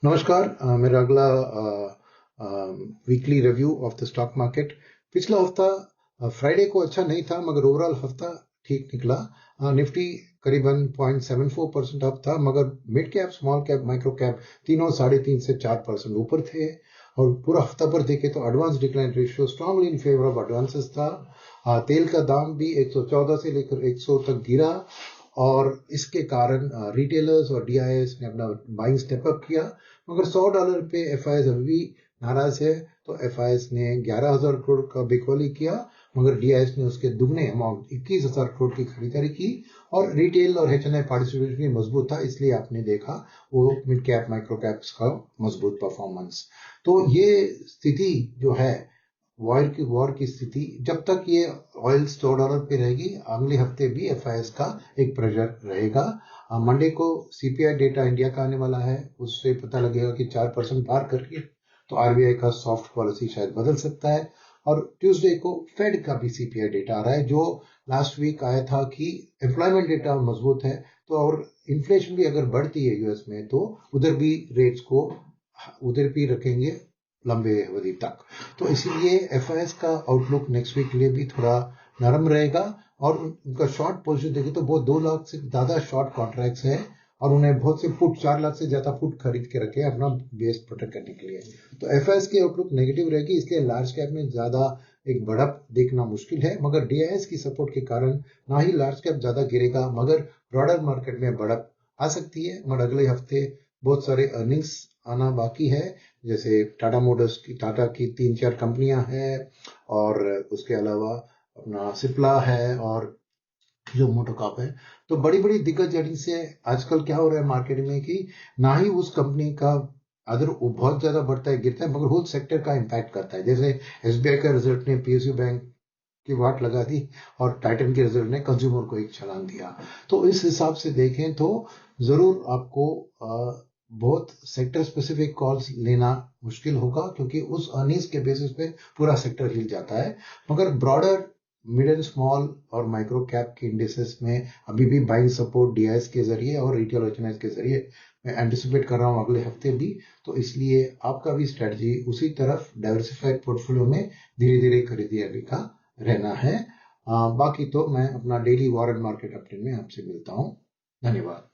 नमस्कार। मेरा अगला weekly review of the stock market. पिछला हफ्ता फ्राइडे को अच्छा नहीं था, मगर ओवरऑल हफ्ता ठीक निकला। निफ्टी करीबन 0.74% अप था, मगर mid cap, small cap, micro cap तीनों 3.5 से 4% ऊपर थे। और पूरा हफ्ता पर देखे तो advance decline ratio strongly in favour of advances था। तेल का दाम भी 114 से लेकर 100 तक गिरा, और इसके कारण रिटेलर्स और डीआईएस ने अपना बाइंग स्टेप अप किया। मगर $100 पे एफआईएस अभी भी नाराज है, तो एफआईएस ने 11,000 करोड़ का बिकवाली किया, मगर डीआईएस ने उसके दुगने अमाउंट 21,000 करोड़ की खरीदारी की। और रिटेल और एचएनआई पार्टिसिपेशन भी मजबूत था, इसलिए आपने देखा वो मिड कैप, माइक्रो कैप्स का मजबूत परफॉर्मेंस। तो ये स्थिति जो है, वॉर की स्थिति, जब तक ये ऑयल $100 पे रहेगी, अगले हफ्ते भी एफआईएस का एक प्रेशर रहेगा। मंडे को सीपीआई डेटा इंडिया का आने वाला है, उससे पता लगेगा कि 4% पार कर रही है, तो आरबीआई का सॉफ्ट पॉलिसी शायद बदल सकता है। और ट्यूसडे को फेड का भी सीपीआई डेटा आ रहा है, जो लास्ट वीक आया था कि एम्प्लॉयमेंट डेटा मजबूत है, तो और इन्फ्लेशन भी अगर बढ़ती है यूएस में, तो उधर भी रेट्स को उधर भी रखेंगे लंबे अवधि तक। तो इसीलिए एफआईएस का आउटलुक नेक्स्ट वीक के लिए भी थोड़ा नरम रहेगा। और उनका शॉर्ट पोजीशन देखें तो बहुत 2 लाख से ज्यादा शॉर्ट कॉन्ट्रैक्ट्स है, और उन्हें बहुत से पुट 4 लाख से ज्यादा पुट खरीद के रखे अपना बेस प्रोटेक्ट करने के लिए। तो एफआईएस की आउटलुक नेगेटिव रहेगी, इसलिए लार्ज कैप में ज्यादा एक बढ़त देखना मुश्किल है। मगर डीआईएस की सपोर्ट के कारण ना ही लार्ज कैप ज्यादा गिरेगा, मगर ब्रॉडर मार्केट में बढ़त आ सकती है। मगर अगले हफ्ते बहुत सारे अर्निंग्स आना बाकी है, जैसे टाटा मोटर्स की, टाटा की 3-4 कंपनियां हैं, और उसके अलावा अपना सिप्ला है, और जो मोटोकॉप है। तो बड़ी बड़ी दिग्गज एडिंग से आजकल क्या हो रहा है मार्केट में कि ना ही उस कंपनी का अदर बहुत ज्यादा बढ़ता है गिरता है, मगर होल सेक्टर का इंपैक्ट करता है। जैसे एसबीआई का रिजल्ट ने पीएसयू बैंक की वाट लगा दी, और टाइटन के रिजल्ट ने कंज्यूमर को एक छलांग दिया। तो इस हिसाब से देखें तो जरूर आपको बहुत सेक्टर स्पेसिफिक कॉल्स लेना मुश्किल होगा, क्योंकि उस अर्निंग्स के बेसिस पे पूरा सेक्टर हिल जाता है। मगर ब्रॉडर मिड एंड स्मॉल और माइक्रो कैप के इंडेक्सेस में अभी भी बाइंग सपोर्ट डीआईएस के जरिए और रिटेल एचएनआई के जरिए मैं एंटिसिपेट कर रहा हूं अगले हफ्ते भी। तो इसलिए आपका भी स्ट्रेटजी उसी तरफ डाइवर्सिफाइड पोर्टफोलियो में धीरे धीरे खरीदारी का रहना है। बाकी तो मैं अपना daily war and market update में आपसे मिलता हूं। धन्यवाद।